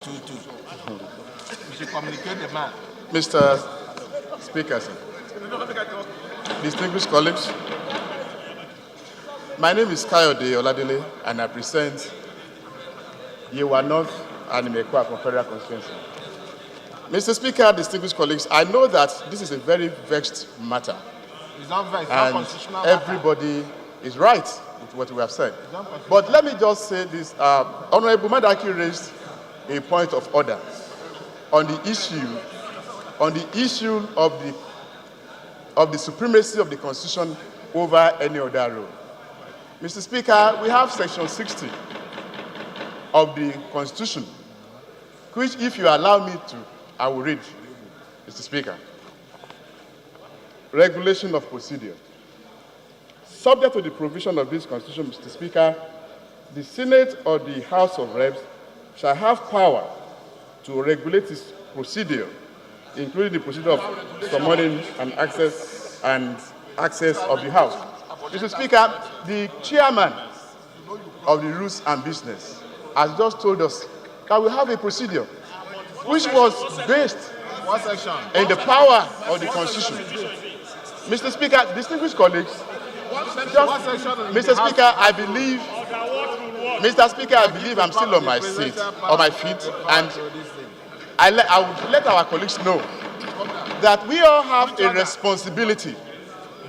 We should communicate the man. Mr. Speaker, sir. Distinguished colleagues, my name is Kayode Oladele, and I present Yewa North and Imekwa from Federal Constituency. Mr. Speaker, distinguished colleagues, I know that this is a very vexed matter. It's not vexed, and constitutional everybody is right with what we have said. But let me just say this. Honorable Madaki raised a point of order on the issue of the supremacy of the Constitution over any other rule. Mr. Speaker, we have Section 60 of the Constitution, which, if you allow me to, I will read, Mr. Speaker. Regulation of procedure. Subject to the provision of this Constitution, Mr. Speaker, the Senate or the House of Reps shall have power to regulate its procedure, including the procedure of summoning and access of the House. Mr. Speaker, the chairman of the Rules and Business has just told us that we have a procedure which was based in the power of the Constitution. Mr. Speaker, distinguished colleagues, Mr. Speaker, I believe I'm still on my feet, and I would let our colleagues know that we all have a responsibility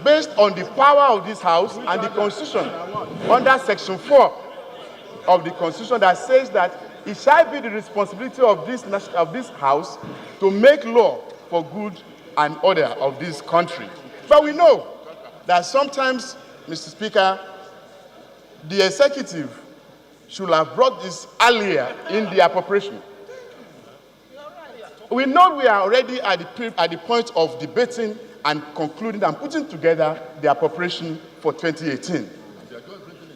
based on the power of this House and the Constitution under Section 4 of the Constitution that says that it shall be the responsibility of this House to make law for good and order of this country. But we know that sometimes, Mr. Speaker, the executive should have brought this earlier in the appropriation. We know we are already at the point of debating and concluding and putting together the appropriation for 2018.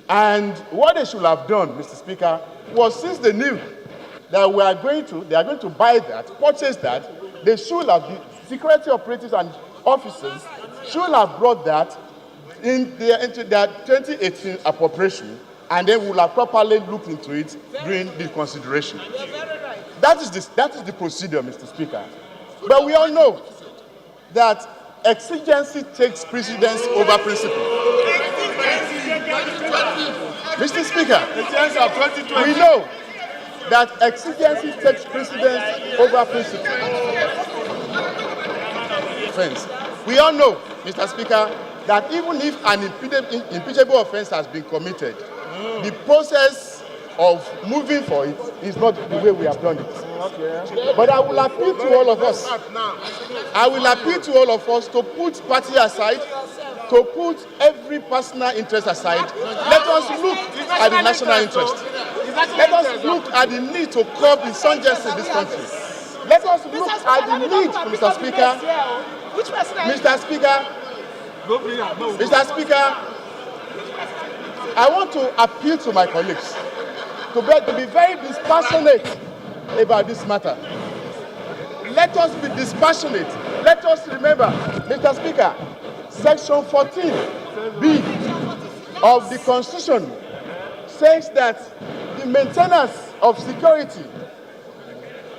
And what they should have done, Mr. Speaker, was, since they knew that they are going to buy that, purchase that, they should have, the security operatives and officers should have brought that into their 2018 appropriation, and then we'll have properly looked into it during the consideration. That is the procedure, Mr. Speaker. But we all know that exigency takes precedence over principle. Mr. Speaker, we know that exigency takes precedence over principle. Offense. We all know, Mr. Speaker, that even if an impeachable offense has been committed, the process of moving for it is not the way we have done it. Okay. But I will appeal to all of us. To put party aside, to put every personal interest aside. Let us look at the national interest. Let us look at the need to curb insurgency in this country. Let us look at the need, Mr. Speaker. Mr. Speaker, I want to appeal to my colleagues to be very dispassionate about this matter. Let us be dispassionate. Let us remember, Mr. Speaker, Section 14B of the Constitution says that the maintenance of security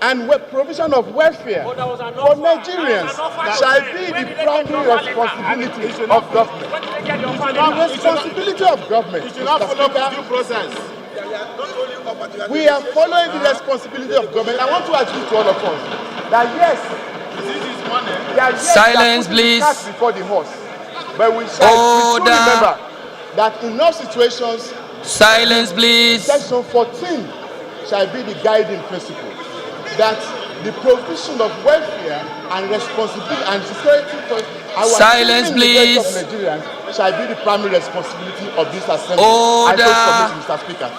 and provision of welfare for Nigerians shall be the primary responsibility of government. The responsibility of government, Mr. Speaker, we are following the responsibility of government. I want to appeal to all of us that yes, silence, please. Before the horse, but we should remember that in all situations, silence, please. Section 14 shall be the guiding principle. That the provision of welfare and responsibility and security for our silence, please. Of Nigerians shall be the primary responsibility of this assembly. Order. I so submit, Mr. Speaker.